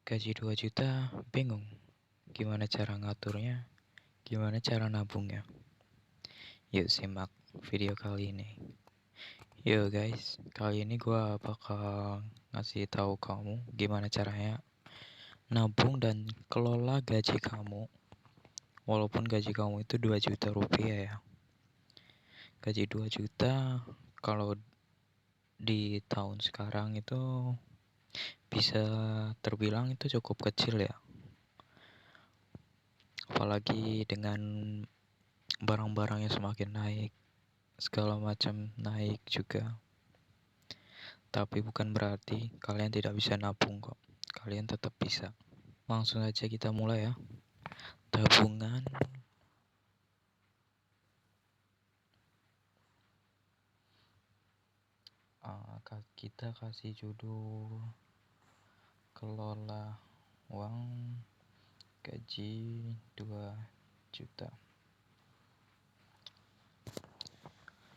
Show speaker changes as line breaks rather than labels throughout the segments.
Gaji 2 juta, bingung gimana cara ngaturnya, gimana cara nabungnya. Yuk simak video kali ini. Yo guys, kali ini gua bakal ngasih tahu kamu gimana caranya nabung dan kelola gaji kamu. Walaupun gaji kamu itu 2 juta rupiah ya. Gaji 2 juta kalau di tahun sekarang itu bisa terbilang itu cukup kecil ya. Apalagi dengan barang-barang yang semakin naik, segala macam naik juga. Tapi bukan berarti kalian tidak bisa nabung kok. Kalian tetap bisa. Langsung aja kita mulai ya. Tabungan kita kasih judul kelola uang gaji 2 juta.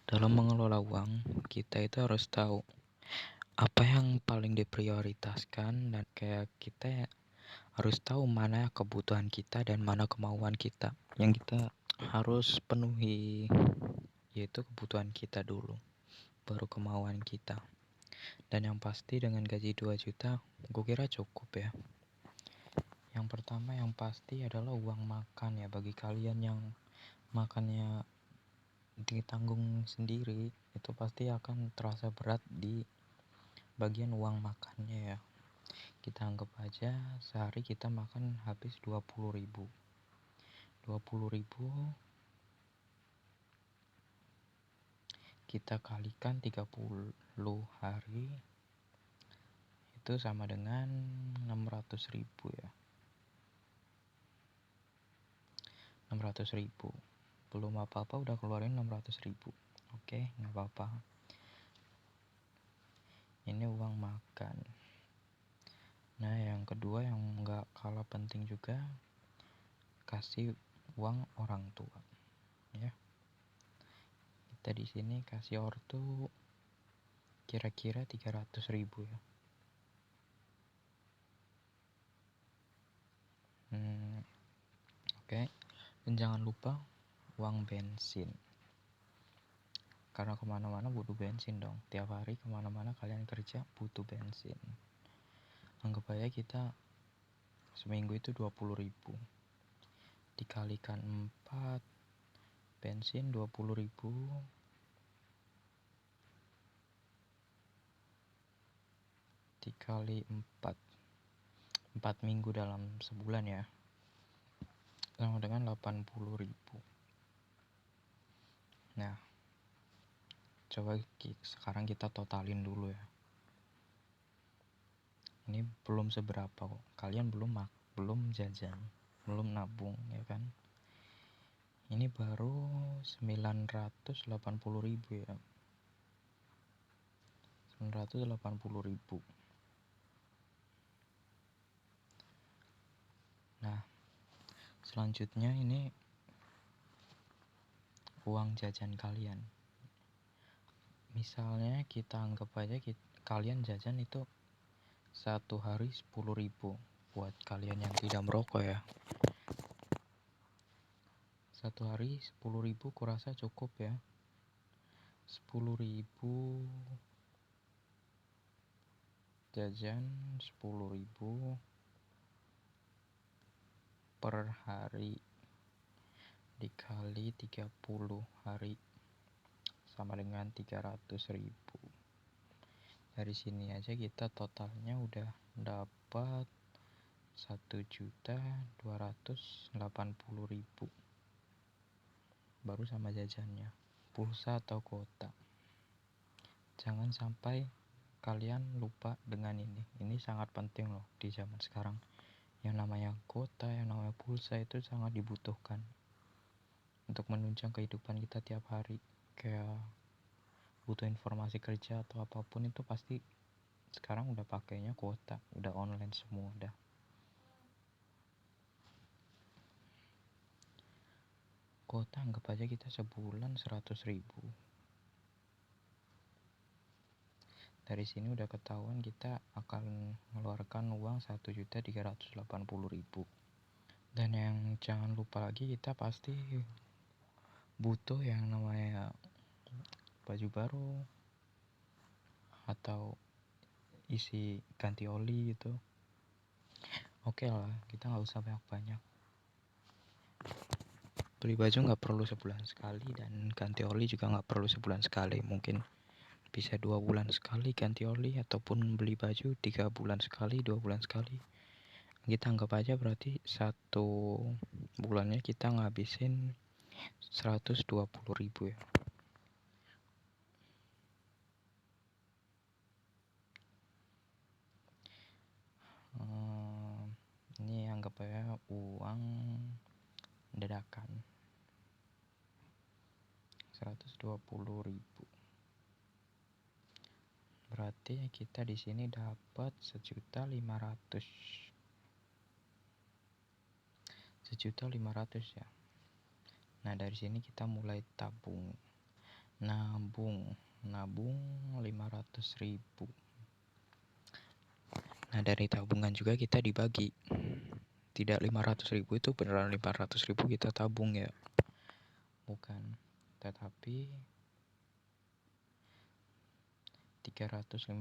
Dalam mengelola uang, kita itu harus tahu apa yang paling diprioritaskan, dan kayak kita harus tahu mana kebutuhan kita dan mana kemauan kita. Yang kita harus penuhi yaitu kebutuhan kita dulu, baru kemauan kita. Dan yang pasti dengan gaji 2 juta gue kira cukup ya. Yang pertama yang pasti adalah uang makan ya. Bagi kalian yang makannya ditanggung sendiri, itu pasti akan terasa berat di bagian uang makannya ya. Kita anggap aja sehari kita makan habis 20.000. 20.000 kita kalikan 30 hari, itu sama dengan 600.000 ya. 600.000 belum apa-apa udah keluarin 600.000. Oke, nggak apa-apa. Ini uang makan. Nah, yang kedua yang nggak kalah penting juga, kasih uang orang tua ya. Kita di sini kasih ortu kira-kira 300.000 ya. Oke. Dan jangan lupa uang bensin, karena kemana-mana butuh bensin dong. Tiap hari kemana-mana kalian kerja butuh bensin. Anggap aja kita seminggu itu 20.000 dikalikan 4, bensin 20.000 dikali 4 minggu dalam sebulan ya, sama dengan 80.000. Nah, coba sekarang kita totalin dulu ya. Ini belum seberapa kok. Kalian belum jajan, belum nabung ya kan. Ini baru 980.000 ya. 980.000. Nah, selanjutnya ini uang jajan kalian. Misalnya kita anggap aja kalian jajan itu satu hari 10.000. Buat kalian yang tidak merokok ya, satu hari 10.000 kurasa cukup ya. 10.000 jajan, 10.000 per hari dikali 30 hari sama dengan 300.000. Dari sini aja kita totalnya udah dapat 1.280.000 baru sama jajannya, pulsa atau kuota. Jangan sampai kalian lupa dengan ini. Ini sangat penting loh di zaman sekarang. Yang namanya kuota, yang namanya pulsa itu sangat dibutuhkan untuk menunjang kehidupan kita tiap hari. Kayak butuh informasi kerja atau apapun itu pasti sekarang udah pakainya kuota, udah online semua udah. Kuota anggap aja kita sebulan 100.000. Dari sini udah ketahuan kita akan mengeluarkan uang 1.380.000. Dan yang jangan lupa lagi, kita pasti butuh yang namanya baju baru atau isi ganti oli gitu. Oke lah, kita nggak usah banyak-banyak. Beli baju nggak perlu sebulan sekali, dan ganti oli juga nggak perlu sebulan sekali. Mungkin bisa 2 bulan sekali ganti oli, ataupun beli baju 3 bulan sekali, 2 bulan sekali. Kita anggap aja berarti 1 bulannya kita ngabisin 120.000 ya. Ini anggap aja uang dadakan 120.000. Berarti kita di sini dapat 1.500.000 ya. Nah, dari sini kita mulai nabung 500.000. Nah, dari tabungan juga kita dibagi. Tidak 500.000 itu beneran 500.000 kita tabung ya, bukan. Tetapi 350.000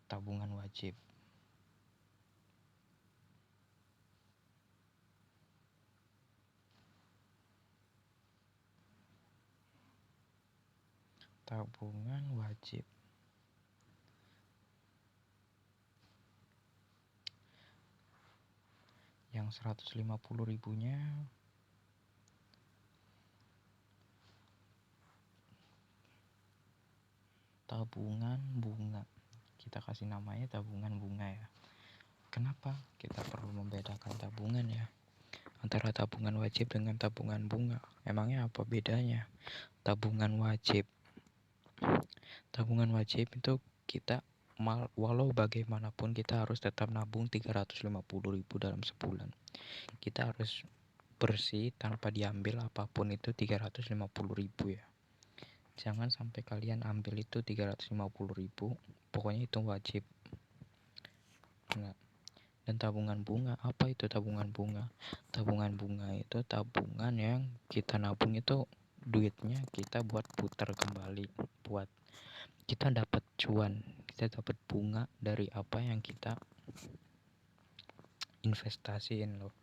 tabungan wajib. Tabungan wajib. Yang 150.000-nya tabungan bunga. Kita kasih namanya tabungan bunga ya. Kenapa kita perlu membedakan tabungan ya antara tabungan wajib dengan tabungan bunga? Emangnya apa bedanya? Tabungan wajib itu kita walau bagaimanapun kita harus tetap nabung 350.000 dalam sebulan. Kita harus bersih tanpa diambil apapun itu 350.000 ya. Jangan sampai kalian ambil itu 350.000, pokoknya itu wajib. Nah, dan tabungan bunga, apa itu tabungan bunga? Tabungan bunga itu tabungan yang kita nabung, itu duitnya kita buat putar kembali, buat kita dapat cuan, kita dapat bunga dari apa yang kita investasiin loh.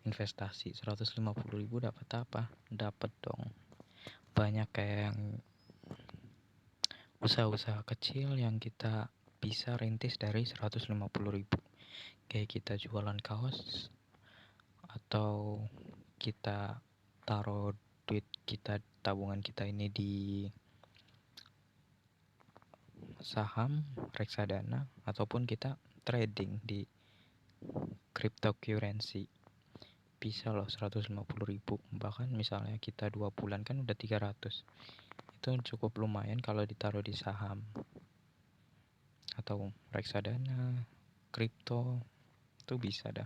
Investasi 150.000 dapat apa? Dapat dong banyak, kayak yang usaha-usaha kecil yang kita bisa rintis dari 150.000. Kayak kita jualan kaos, atau kita taruh duit kita, tabungan kita ini di saham reksadana, ataupun kita trading di cryptocurrency. Bisa loh 150.000. Bahkan misalnya kita 2 bulan kan udah 300. Itu cukup lumayan kalau ditaruh di saham atau reksadana, kripto, itu bisa dah.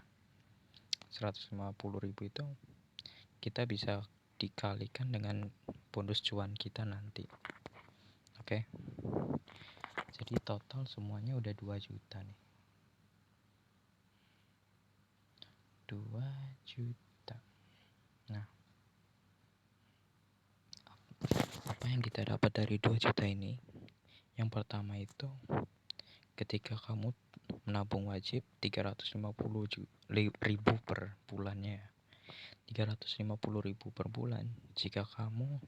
150.000 itu kita bisa dikalikan dengan bonus cuan kita nanti. Oke. Jadi total semuanya udah 2 juta nih. 2 juta. Nah, apa yang kita dapat dari 2 juta ini? Yang pertama itu, ketika kamu menabung wajib 350.000 per bulannya, 350.000 per bulan. Jika kamu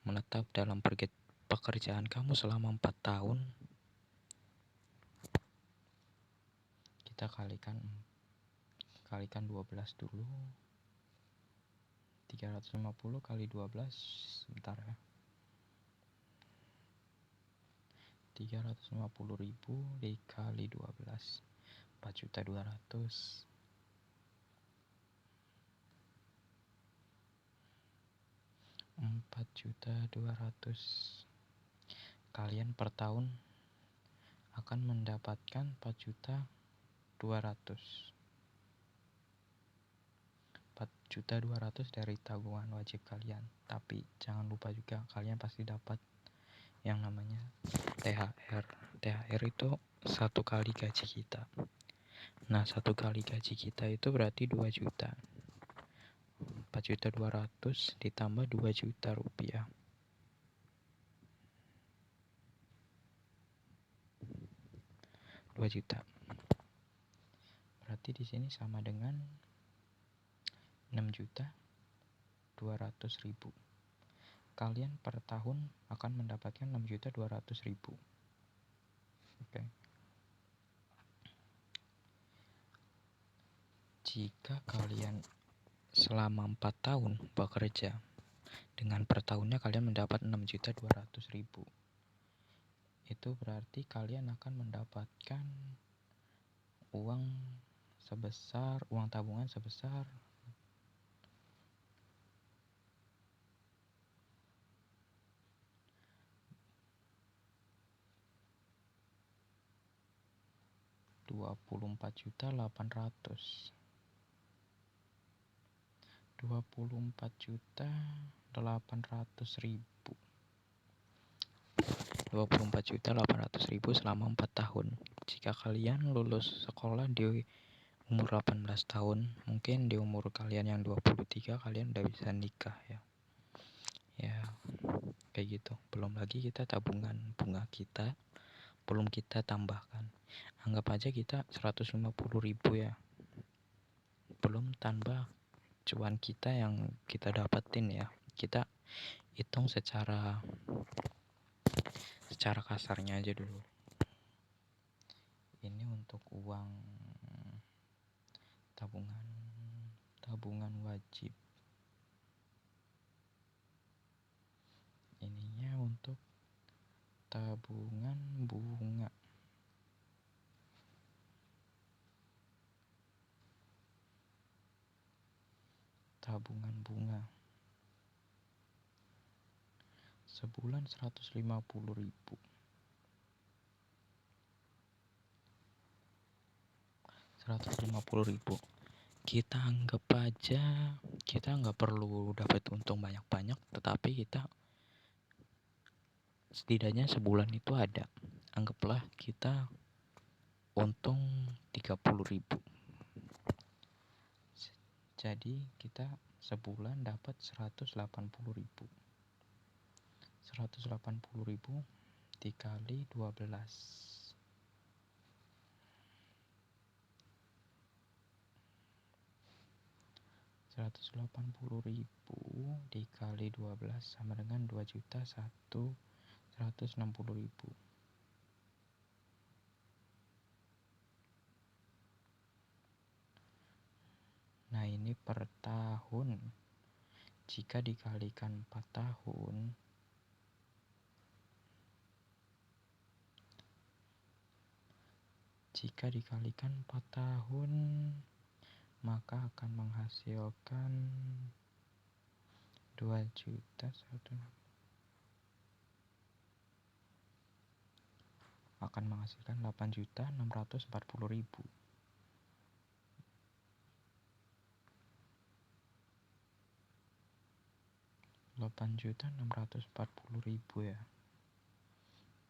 menetap dalam pekerjaan kamu selama 4 tahun, kita kalikan 12 dulu. 350 kali 12, sebentar ya, 350.000 dikali 12, 4.200.000. 4.200.000. Kalian per tahun akan mendapatkan 4.200.000. 4.200.000 dari tabungan wajib kalian. Tapi jangan lupa juga, kalian pasti dapat yang namanya THR. THR itu 1 kali gaji kita. Nah, 1 kali gaji kita itu berarti 2 juta. 4.200.000 ditambah 2 juta rupiah. 2 juta. Berarti di sini sama dengan 6.200.000. Kalian per tahun akan mendapatkan 6.200.000. Oke. Jika kalian selama 4 tahun bekerja, dengan per tahunnya kalian mendapat 6.200.000. Itu berarti kalian akan mendapatkan uang tabungan sebesar 24.800.000. 24.800.000. 24.800.000 selama 4 tahun. Jika kalian lulus sekolah di umur 18 tahun, mungkin di umur kalian yang 23 kalian udah bisa nikah ya. Ya, kayak gitu. Belum lagi kita tabungan bunga kita belum kita tambahkan. Anggap aja kita 150.000 ya. Belum tambah cuan kita yang kita dapetin ya. Kita hitung secara kasarnya aja dulu. Ini untuk uang tabungan wajib. Ininya untuk tabungan bunga. Sebulan 150.000. 150.000. Kita anggap aja kita nggak perlu dapat untung banyak-banyak, tetapi kita setidaknya sebulan itu ada. Anggaplah kita untung 30.000. Jadi kita sebulan dapat 180.000. 180.000 dikali 12. 180.000 dikali 12 sama dengan 2.160.000. Nah, ini per tahun. Jika dikalikan 4 tahun, maka akan menghasilkan 2 juta akan menghasilkan 8.640.000. 8.640.000 ya.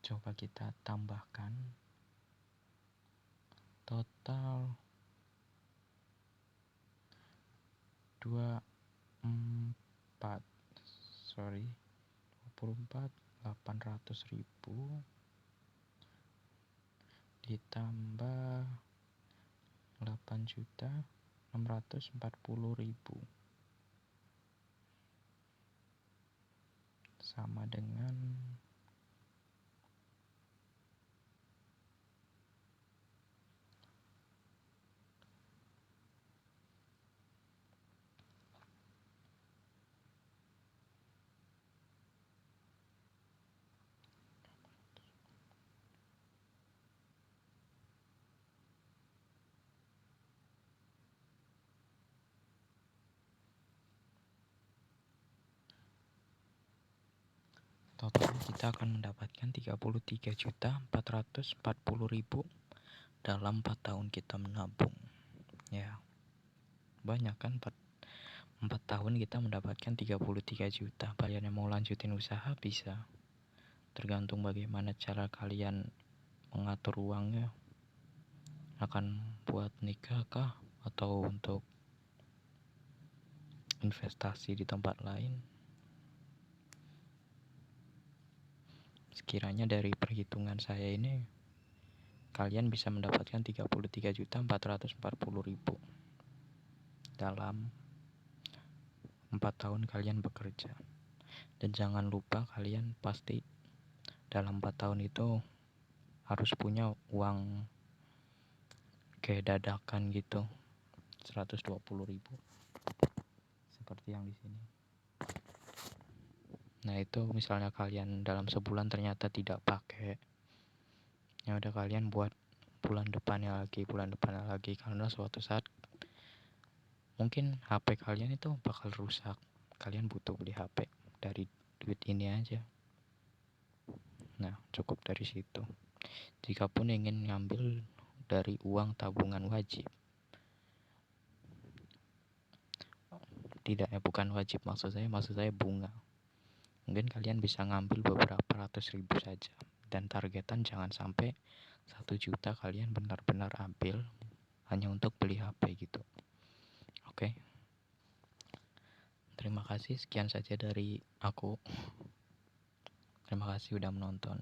Coba kita tambahkan total 24.800.000 ditambah 8.640.000 sama dengan total kita akan mendapatkan 33.440.000 dalam 4 tahun kita menabung. Ya. Banyak kan 4 tahun kita mendapatkan 33 juta. Kalian yang mau lanjutin usaha bisa. tergantung bagaimana cara kalian mengatur uangnya. Akan buat nikah kah, atau untuk investasi di tempat lain? Sekiranya dari perhitungan saya ini, kalian bisa mendapatkan 33.440.000 dalam 4 tahun kalian bekerja. Dan jangan lupa kalian pasti dalam 4 tahun itu harus punya uang kayak dadakan gitu, 120.000 seperti yang di sini. Nah, itu misalnya kalian dalam sebulan ternyata tidak pakai, ya udah kalian buat bulan depannya lagi, karena suatu saat mungkin HP kalian itu bakal rusak. Kalian butuh beli HP dari duit ini aja. Nah, cukup dari situ. Jikapun ingin ngambil dari uang tabungan wajib, tidak ya, bukan wajib, maksud saya bunga. Mungkin kalian bisa ngambil beberapa ratus ribu saja, dan targetan jangan sampai 1 juta kalian benar-benar ambil hanya untuk beli HP gitu. Oke. Terima kasih, sekian saja dari aku. Terima kasih udah menonton.